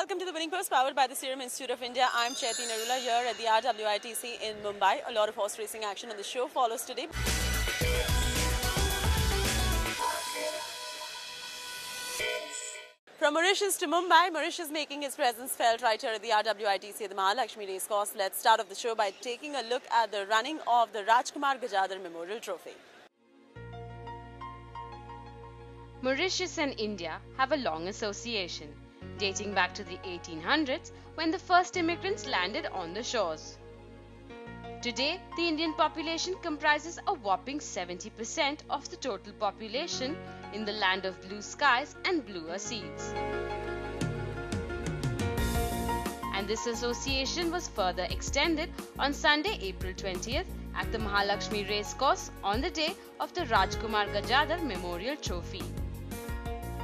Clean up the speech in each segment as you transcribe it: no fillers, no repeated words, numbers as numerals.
welcome to the Winning Post powered by the Serum Institute of India. I'm Chaiti Narula here at the RWITC in Mumbai. A lot of horse racing action on the show follows today. From Mauritius to Mumbai, Mauritius making its presence felt right here at the RWITC at the Mahalakshmi Racecourse. Let's start off the show by taking a look at the running of the Rajkumar Gajadhar Memorial Trophy. Mauritius and India have a long association, dating back to the 1800s when the first immigrants landed on the shores. Today, the Indian population comprises a whopping 70% of the total population in the land of blue skies and bluer seas. And this association was further extended on Sunday, April 20th at the Mahalakshmi Racecourse on the day of the Rajkumar Gajadhar Memorial Trophy.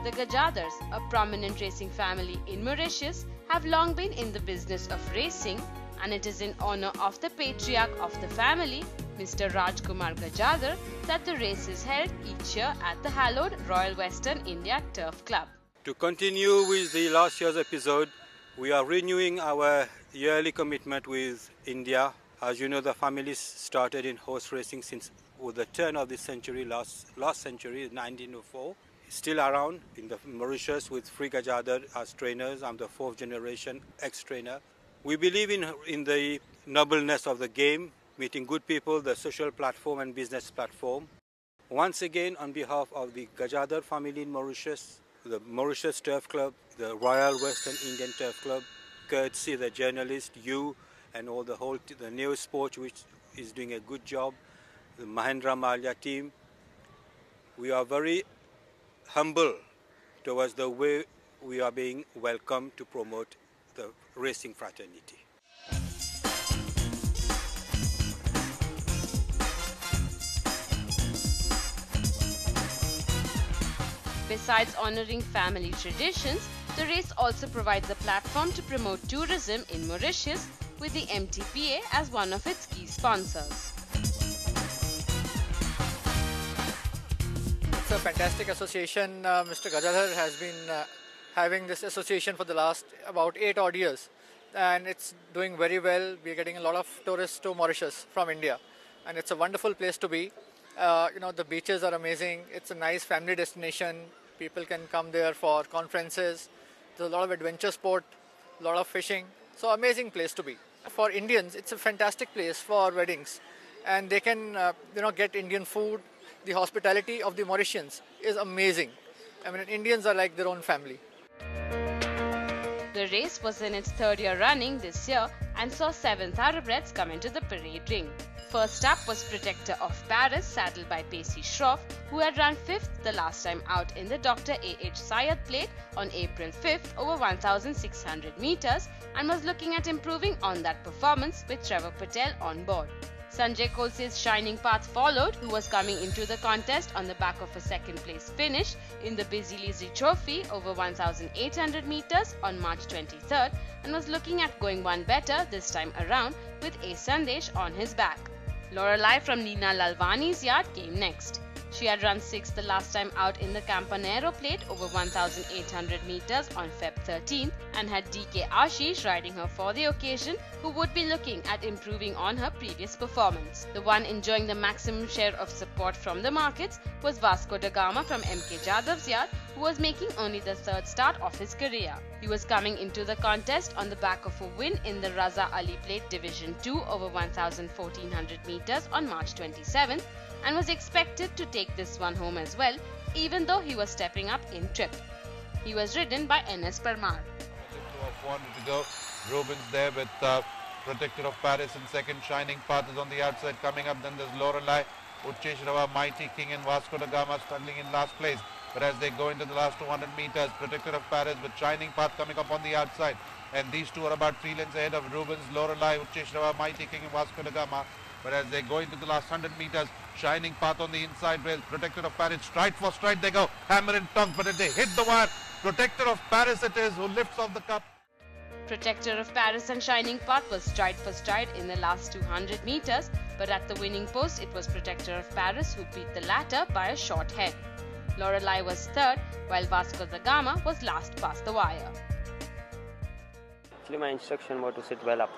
The Gajadhars, a prominent racing family in Mauritius, have long been in the business of racing, and it is in honor of the patriarch of the family, Mr. Rajkumar Gajadhar, that the race is held each year at the hallowed Royal Western India Turf Club. To continue with the last year's episode, we are renewing our yearly commitment with India. As you know, the family started in horse racing since the turn of the century, last century, 1904. Still around in the Mauritius with Free Gajadhar as trainers. I'm the fourth generation ex-trainer. We believe in the nobleness of the game, meeting good people, the social platform and business platform. Once again, on behalf of the Gajadhar family in Mauritius, the Mauritius Turf Club, the Royal Western Indian Turf Club, courtesy the journalist, you and all the news sport which is doing a good job, the Mahendra Malia team, we are very humble towards the way we are being welcomed to promote the racing fraternity. Besides honoring family traditions, the race also provides a platform to promote tourism in Mauritius with the MTPA as one of its key sponsors. It's a fantastic association. Mr. Gajadhar has been having this association for the last about 8 odd years, and it's doing very well. We're getting a lot of tourists to Mauritius from India, and it's a wonderful place to be. The beaches are amazing. It's a nice family destination. People can come there for conferences. There's a lot of adventure sport, a lot of fishing. So amazing place to be. For Indians, it's a fantastic place for weddings, and they can get Indian food. The hospitality of the Mauritians is amazing. I mean, Indians are like their own family. The race was in its third year running this year and saw 7 thoroughbreds come into the parade ring. First up was Protector of Paris, saddled by Pacey Shroff, who had run 5th the last time out in the Dr. A.H. Syed Plate on April 5th over 1,600 meters and was looking at improving on that performance with Trevor Patel on board. Sanjay Kolse's Shining Path followed, who was coming into the contest on the back of a second place finish in the Busy Lizzy Trophy over 1,800 meters on March 23rd and was looking at going one better this time around with A. Sandesh on his back. Lorelei from Nina Lalvani's yard came next. She had run 6th the last time out in the Campanero Plate over 1,800 meters on Feb 13th and had DK Ashish riding her for the occasion, who would be looking at improving on her previous performance. The one enjoying the maximum share of support from the markets was Vasco da Gama from MK Jadhav's yard, who was making only the 3rd start of his career. He was coming into the contest on the back of a win in the Raza Ali Plate Division 2 over 1,400 meters on March 27th and was expected to take this one home as well, even though he was stepping up in trip. He was ridden by N.S. Parmar. Wanted to go. Rubens there with Protector of Paris in second. Shining Path is on the outside coming up. Then there's Lorelei, Ucheshrava, Mighty King and Vasco da Gama struggling in last place. But as they go into the last 200 meters, Protector of Paris with Shining Path coming up on the outside. And these two are about 3 lengths ahead of Rubens, Lorelei, Ucheshrava, Mighty King and Vasco da Gama. But as they go into the last 100 meters, Shining Path on the inside rail, Protector of Paris, stride for stride they go, hammer and tongue, but as they hit the wire, Protector of Paris it is who lifts off the cup. Protector of Paris and Shining Path was stride for stride in the last 200 meters, but at the winning post it was Protector of Paris who beat the latter by a short head. Lorelei was third, while Vasco da Gama was last past the wire. Actually, my instruction was to sit well up,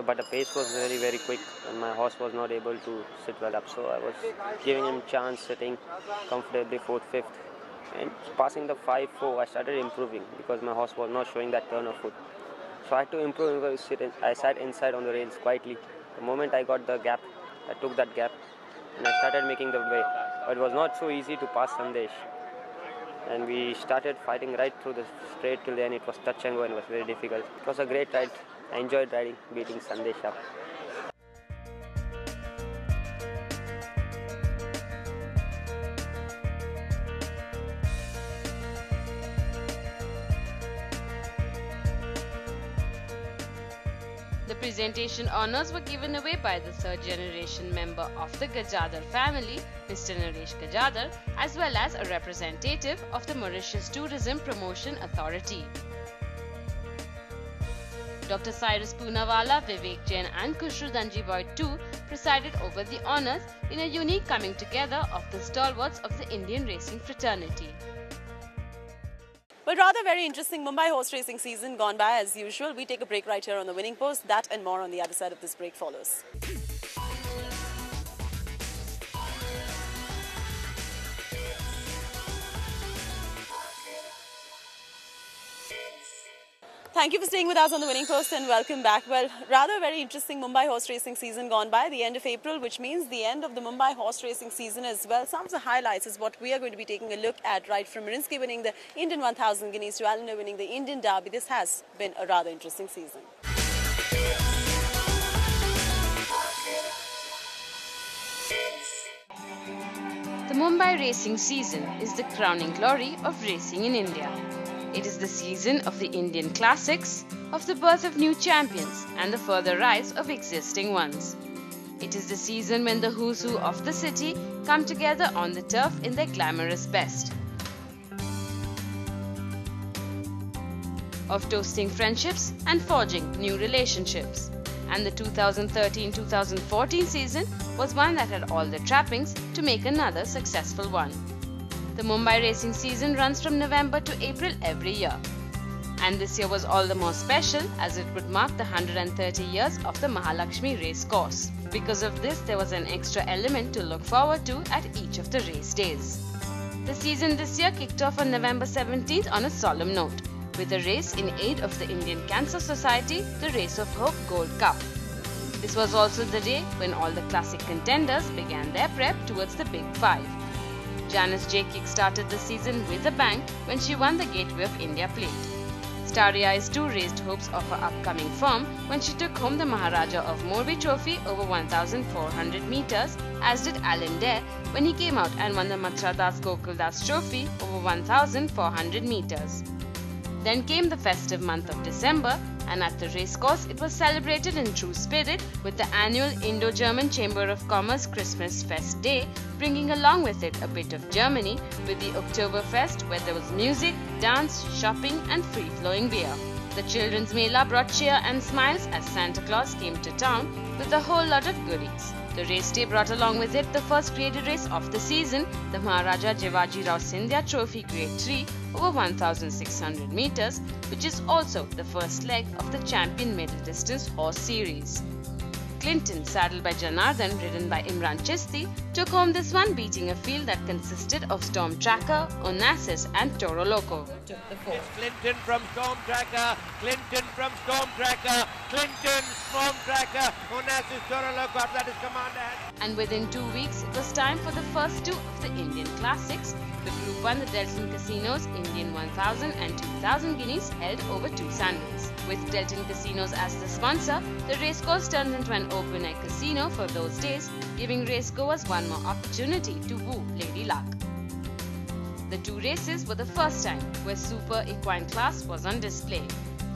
but the pace was very, very quick and my horse was not able to sit well up. So I was giving him chance, sitting comfortably 4th, 5th. And passing the 5-4, I started improving because my horse was not showing that turn of foot. So I had to improve because I sat inside on the rails quietly. The moment I got the gap, I took that gap and I started making the way. But it was not so easy to pass Sandesh. And we started fighting right through the straight till the end. It was touch and go and it was very difficult. It was a great ride. I enjoyed riding, beating Sandesh up. The presentation honours were given away by the third generation member of the Gajadhar family, Mr. Naresh Gajadhar, as well as a representative of the Mauritius Tourism Promotion Authority. Dr. Cyrus Poonawala, Vivek Jain and Khushru Danjiboy too presided over the honours in a unique coming together of the stalwarts of the Indian racing fraternity. Well, rather very interesting Mumbai horse racing season gone by as usual. We take a break right here on the Winning Post. That and more on the other side of this break follows. Thank you for staying with us on the Winning Post and welcome back. Well, rather very interesting Mumbai horse racing season gone by, the end of April, which means the end of the Mumbai horse racing season as well. Some of the highlights is what we are going to be taking a look at, right from Marinsky winning the Indian 1000 Guineas to Allender winning the Indian Derby. This has been a rather interesting season. The Mumbai racing season is the crowning glory of racing in India. It is the season of the Indian classics, of the birth of new champions and the further rise of existing ones. It is the season when the who's who of the city come together on the turf in their glamorous best. Of toasting friendships and forging new relationships. And the 2013-2014 season was one that had all the trappings to make another successful one. The Mumbai racing season runs from November to April every year. And this year was all the more special as it would mark the 130 years of the Mahalakshmi race course. Because of this, there was an extra element to look forward to at each of the race days. The season this year kicked off on November 17th on a solemn note, with a race in aid of the Indian Cancer Society, the Race of Hope Gold Cup. This was also the day when all the classic contenders began their prep towards the Big Five. Janice J kick-started the season with a bang when she won the Gateway of India Plate. Starry Eyes too raised hopes of her upcoming form when she took home the Maharaja of Morbi Trophy over 1,400 meters, as did Alan Dare when he came out and won the Mathura Das Gokul Das Trophy over 1,400 meters. Then came the festive month of December, and at the racecourse it was celebrated in true spirit with the annual Indo-German Chamber of Commerce Christmas Fest Day, bringing along with it a bit of Germany with the Oktoberfest, where there was music, dance, shopping and free-flowing beer. The Children's Mela brought cheer and smiles as Santa Claus came to town with a whole lot of goodies. The race day brought along with it the first graded race of the season, the Maharaja Jivaji Rao Scindia Trophy Grade 3 over 1,600 meters, which is also the first leg of the Champion Middle Distance Horse Series. Clinton, saddled by Janardhan, ridden by Imran Chisti, took home this one, beating a field that consisted of Storm Tracker, Onassis and Toro Loco. It's Clinton from Storm Tracker, Clinton from Storm Tracker, Clinton, Storm Tracker, Onassis, Toro Loco, that is Commander. And within 2 weeks, it was time for the first two of the Indian Classics. The Group 1, the Delton Casinos Indian 1000 and 2000 Guineas held over 2 Sundays. With Delton Casinos as the sponsor, the racecourse turned into an open-air casino for those days, giving racegoers one more opportunity to woo Lady Luck. The two races were the first time where Super Equine class was on display.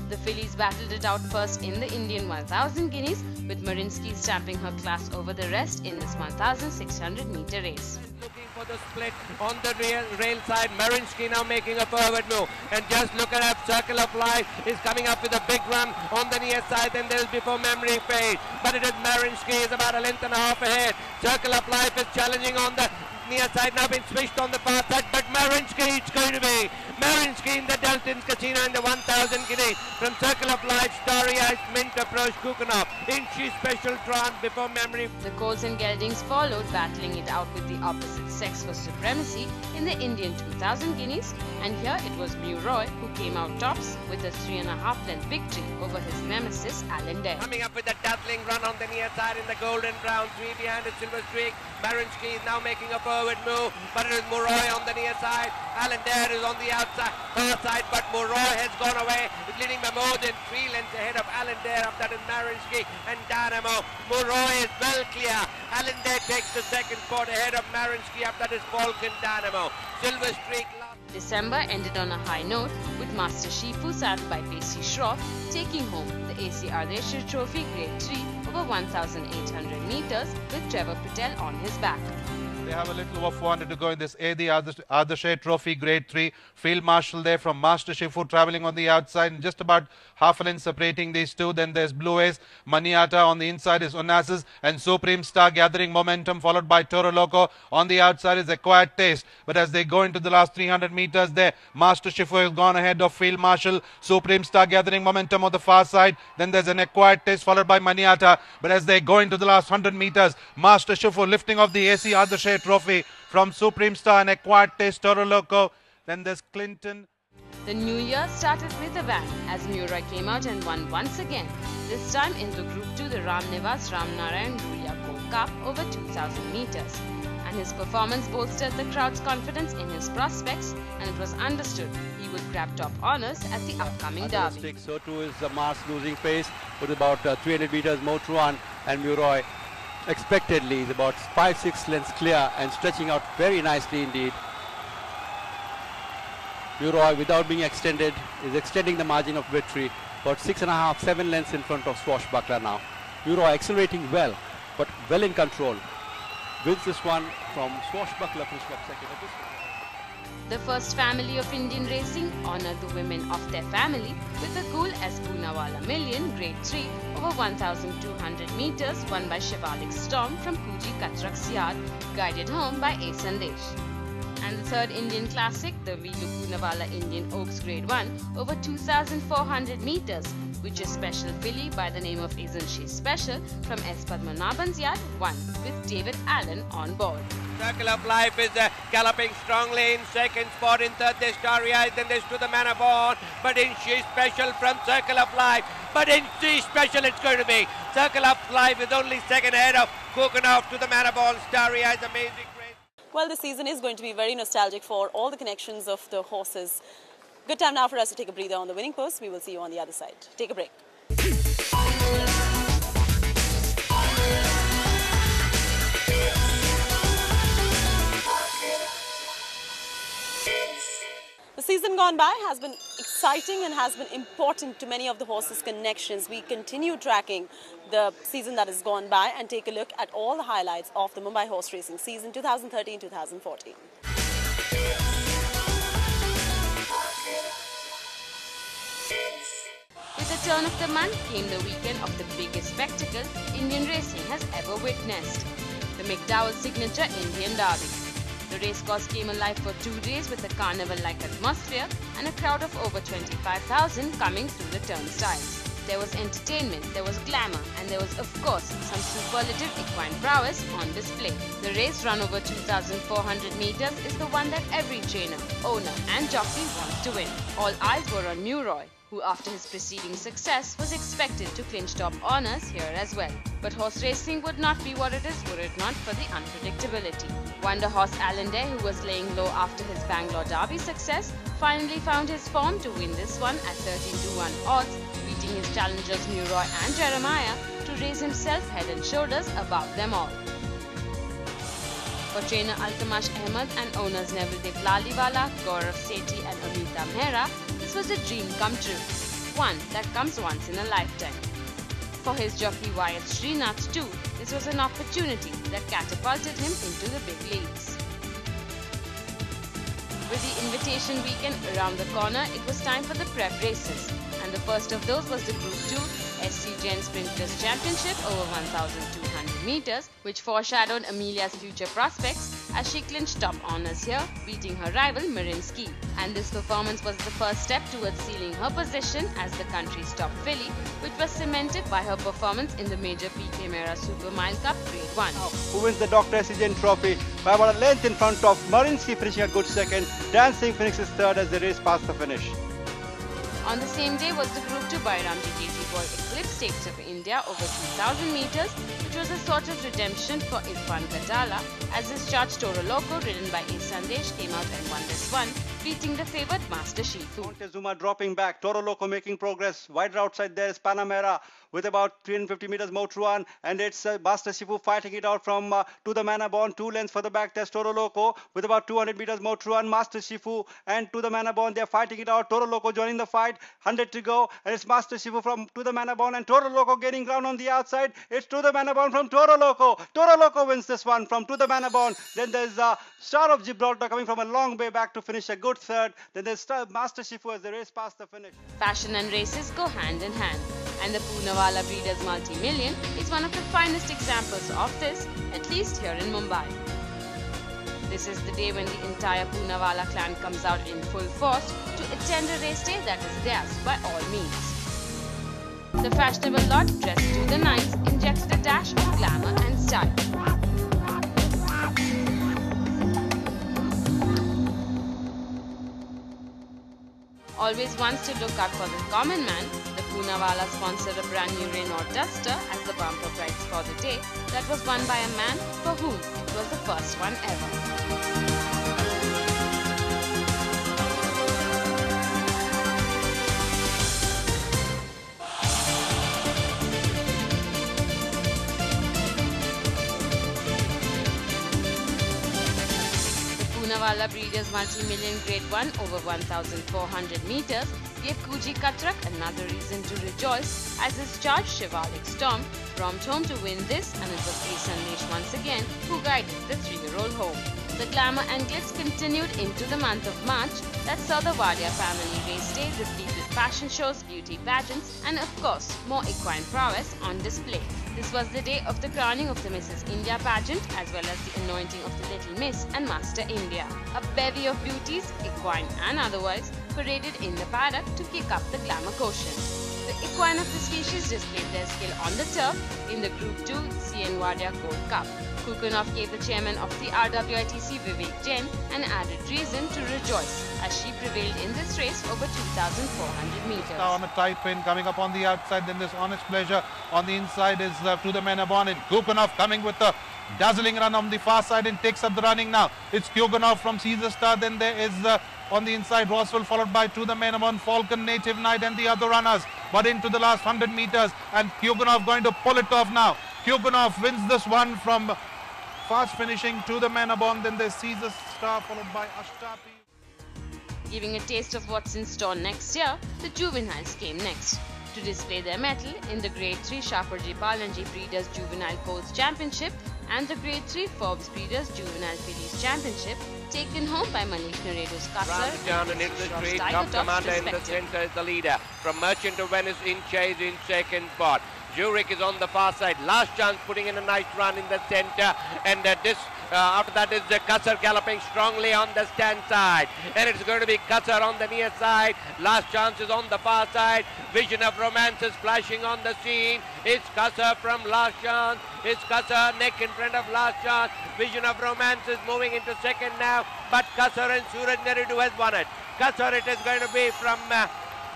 The fillies battled it out first in the Indian 1000 Guineas, with Marinsky stamping her class over the rest in this 1,600 meter race. Looking for the split on the rail side, Marinsky now making a forward move, and just look at that, Circle of Life is coming up with a big run on the near side, and there will be for memory fade, but it is Marinsky is about a length and a half ahead. Circle of Life is challenging on the near side, now been switched on the far side, but Marinsky, it's going to be Marinsky in the Dalton's Casino in the 1000 guinea from Circle of Life, Starry Eyes, Mint Approach, Kukunov, Inchi Special Trance before memory. The Coles and Geldings followed, battling it out with the opposite sex for supremacy in the Indian 2000 guineas, and here it was Muroy who came out tops with a 3.5 length victory over his nemesis Alan Dare. Coming up with a dazzling run on the near side in the golden brown, 3 behind a silver streak. Marinsky is now making a forward move, but it is Muroy on the near side. Alan Dare is on the outside, far side, but Muroy has gone away. It's leading by more than 3 lengths ahead of Alan Dare. Up that is Marinsky and Dynamo. Muroy is well clear. Alan Dare takes the second spot ahead of Marinsky. Up that is Falcon Dynamo. Silver streak. December ended on a high note with Master Shifu saddled by Pacey Shroff taking home the AC Ardeshir Trophy Grade 3 over 1,800 meters with Trevor Patel on his back. They have a little over 400 to go in this AD Ardeshir Trophy Grade 3. Field Marshal there from Master Shifu travelling on the outside and just about half a length separating these two. Then there's Blue Ace, Maniata on the inside is Onassis and Supreme Star gathering momentum, followed by Toro Loco. On the outside is Acquired Taste. But as they go into the last 300 meters there, Master Shifu has gone ahead of Field Marshal. Supreme Star gathering momentum on the far side. Then there's an Acquired Taste followed by Maniata. But as they go into the last 100 meters, Master Shifu lifting off the AC Ardeshir Trophy from Supreme Star and Acquired Taste, Toro Loco. Then there's Clinton. The new year started with a bang as Muroy came out and won once again, this time in the Group 2 the Ram Nivas Ram Narayan Ruya Go Cup over 2,000 meters. And his performance bolstered the crowd's confidence in his prospects, and it was understood he would grab top honours at the upcoming derby. So too is Mars losing pace with about 300 meters more to run, and Muroy expectedly is about 5-6 lengths clear and stretching out very nicely indeed. Muroy, without being extended, is extending the margin of victory, about 6.5-7 lengths in front of Swashbuckler now. Muroy accelerating well, but well in control. Wins this one from Swashbuckler, finished up second at this one. The first family of Indian racing honoured the women of their family with a cool as Poonawalla Million Grade 3 over 1,200 meters won by Shivalik Storm from Puji Katrak's yard, guided home by A. Sandesh. And the third Indian classic, the Veelu Poonawalla Indian Oaks Grade 1 over 2,400 meters, which is special filly by the name of Isn't She Special from S. Padmanabhan's yard, won with David Allen on board. Circle of Life is galloping strongly in second spot. In third there's Starry Eyes, then there's To the Man Born, but in She Special from Circle of Life. But in She Special it's going to be Circle of Life is only second ahead of Kukunov, To the Man Born, Starry Eyes, amazing race. Well, this season is going to be very nostalgic for all the connections of the horses. Good time now for us to take a breather on the winning post. We will see you on the other side. Take a break. The season gone by has been exciting and has been important to many of the horses' connections. We continue tracking the season that has gone by and take a look at all the highlights of the Mumbai horse racing season 2013-2014. With the turn of the month came the weekend of the biggest spectacle Indian racing has ever witnessed, the McDowell Signature Indian Derby. The racecourse came alive for 2 days with a carnival-like atmosphere and a crowd of over 25,000 coming through the turnstiles. There was entertainment, there was glamour, and there was, of course, some superlative equine prowess on display. The race run over 2,400 meters is the one that every trainer, owner, and jockey wants to win. All eyes were on Muroy, who after his preceding success was expected to clinch top honours here as well. But horse racing would not be what it is were it not for the unpredictability. Wonder horse Alan Dare, who was laying low after his Bangalore Derby success, finally found his form to win this one at 13-1 odds, beating his challengers Muroy and Jeremiah to raise himself head and shoulders above them all. For trainer Altamash Ahmed and owners Neville Devlaliwala, Gaurav Sethi and Amita Mehra, this was a dream come true, one that comes once in a lifetime. For his jockey Wyatt Srinath too, this was an opportunity that catapulted him into the big leagues. With the invitation weekend around the corner, it was time for the prep races, and the first of those was the Group 2 SC Gen Sprinters Championship over 1,200 meters, which foreshadowed Amelia's future prospects as she clinched top honours here, beating her rival Marinsky. And this performance was the first step towards sealing her position as the country's top filly, which was cemented by her performance in the major PK Mera Super Mile Cup Grade 1. Who wins the Dr. Asian Trophy by about a length in front of Marinsky, finishing a good second. Dancing finishes third as the race passed the finish. On the same day was the Group 2 Bairamji JT Boy Eclipse Stakes of India over 2,000 meters, which was a sort of redemption for Irfan Gadala, as his charge Toro Loco, ridden by A. Sandesh, came out and won this one, beating the favoured Master Shifu. Montezuma dropping back, Toro Loco making progress. Wider outside there is Panamera with about 350 meters more to run, and it's Master Shifu fighting it out from To the Manabon, 2 lengths for the back. There's Toro Loco with about 200 meters more to run. Master Shifu and To the Manabon, they're fighting it out. Toro Loco joining the fight, 100 to go, and it's Master Shifu from To the Manabon and Toro Loco gaining ground on the outside. It's To the Manabon from Toro Loco. Toro Loco wins this one from To the Manabon. Then there's Star of Gibraltar coming from a long way back to finish a good third. Then there's Master Shifu as the race past the finish. Fashion and races go hand in hand, and the Poonawalla Breeders Multi-Million is one of the finest examples of this, at least here in Mumbai. This is the day when the entire Poonawalla clan comes out in full force to attend a race day that is theirs by all means. The fashionable lot, dressed to the nines, injects a dash of glamour and style. Always wants to look out for the common man, the Poonawalla sponsored a brand new Renault Duster as the bumper prize for the day that was won by a man for whom it was the first one ever. Poonawalla Breeders Multi-Million Grade 1 over 1,400 meters gave Kuji Katrak another reason to rejoice as his charge Shivalik Storm romped home to win this, and it was A. Sandesh once again who guided the 3-year-old home. The glamour and glitz continued into the month of March that saw the Wadia family race day replete with fashion shows, beauty pageants and of course more equine prowess on display. This was the day of the crowning of the Mrs. India pageant as well as the anointing of the Little Miss and Master India. A bevy of beauties, equine and otherwise, paraded in the paddock to kick up the glamour quotient. The equine of the species displayed their skill on the turf in the Group 2 CN Wadia Gold Cup. Kukunov gave the chairman of the RWITC Vivek Jain an added reason to rejoice as she prevailed in this race over 2,400 meters. Now on a tight pin coming up on the outside, then this Honest Pleasure on the inside is To the Manabon, and Kukunov coming with the dazzling run on the far side and takes up the running now. It's Kukunov from Caesar Star, then there is on the inside Roswell, followed by To the Manabon, Falcon, Native Knight and the other runners, but into the last 100 meters and Kukunov going to pull it off now. Kukunov wins this one from fast finishing To the Manabon, then there's Caesar Star followed by Ashtapi. Giving a taste of what's in store next year, the juveniles came next to display their mettle in the Grade 3 Shaparji Palanji Breeders Juvenile Foals Championship and the Grade 3 Forbes Breeders Juvenile Fillies Championship, taken home by Manish Naredo's Round the turn and into the straight, top commander in the centre is the leader. From Merchant of Venice in chase in second spot. Zurich is on the far side. Last Chance putting in a nice run in the centre, and after that is Kassar galloping strongly on the stand side, and it's going to be Kassar on the near side. Last Chance is on the far side. Vision of Romance is flashing on the scene. It's Kassar from Last Chance. It's Kassar neck in front of Last Chance. Vision of Romance is moving into second now, but Kassar and Suraj Neridu has won it. Kassar it is going to be from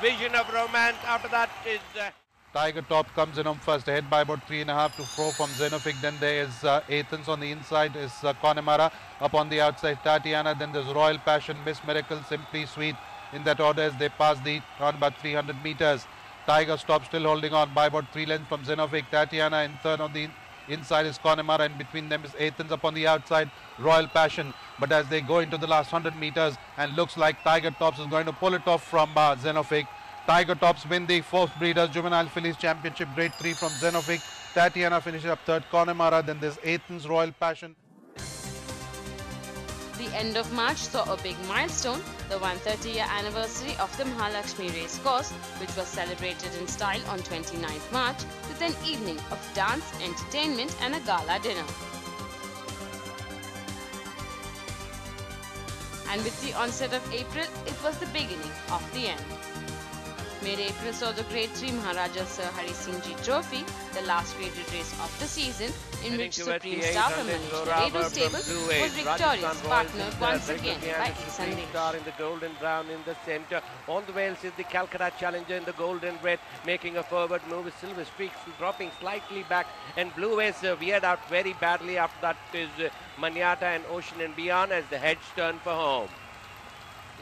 Vision of Romance. After that is Tiger Top comes in on first, ahead by about 3.5 to 4 from Xenofic. Then there is Athens on the inside, is Connemara. Up on the outside, Tatiana. Then there's Royal Passion, Miss Miracle, Simply Sweet. In that order as they pass the around about 300 meters. Tiger Stop still holding on by about 3 lengths from Xenofic. Tatiana in third on the inside is Connemara, and between them is Athens. Up on the outside, Royal Passion. But as they go into the last 100 meters, and looks like Tiger Tops is going to pull it off from Xenofic. Tiger Tops win the Forbes Breeders Juvenile Fillies Championship Grade 3 from Xenofic. Tatiana finishes up third, Connemara, then there's Athens, Royal Passion. The end of March saw a big milestone, the 130-year anniversary of the Mahalakshmi race course, which was celebrated in style on 29th March with an evening of dance, entertainment and a gala dinner. and with the onset of April, it was the beginning of the end. Mid-April saw the Grade 3 Maharaja Sir Hari Singh Ji Trophy, the last graded race of the season, in which Supreme Star from Manish Naredu's stable was victorious, partnered once again by A. Sandesh. Star in the golden brown in the centre. On the Wales is the Calcutta Challenger in the golden red, making a forward move with Silver Streaks dropping slightly back, and Blue Wales veered out very badly. After that is Manyata and Ocean and Beyond as the heads turn for home.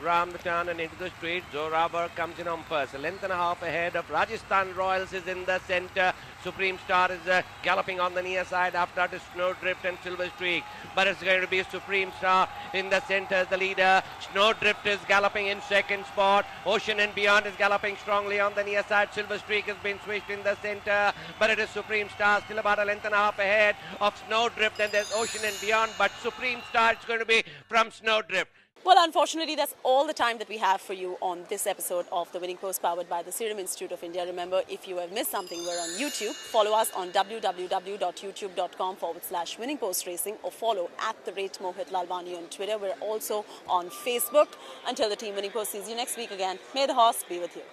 Round the turn and into the straight, Zoravar comes in on first. A length and a half ahead of Rajasthan Royals is in the centre. Supreme Star is galloping on the near side. After that is Snowdrift and Silver Streak. But it's going to be Supreme Star in the centre as the leader. Snowdrift is galloping in second spot. Ocean and Beyond is galloping strongly on the near side. Silver Streak has been switched in the centre. But it is Supreme Star still about a length and a half ahead of Snowdrift. And there's Ocean and Beyond. But Supreme Star is going to be from Snowdrift. Well, unfortunately, that's all the time that we have for you on this episode of The Winning Post, powered by the Serum Institute of India. Remember, if you have missed something, we're on YouTube. Follow us on www.youtube.com/Winning Post Racing, or follow @Mohit Lalwani on Twitter. We're also on Facebook. Until the team Winning Post sees you next week again, may the horse be with you.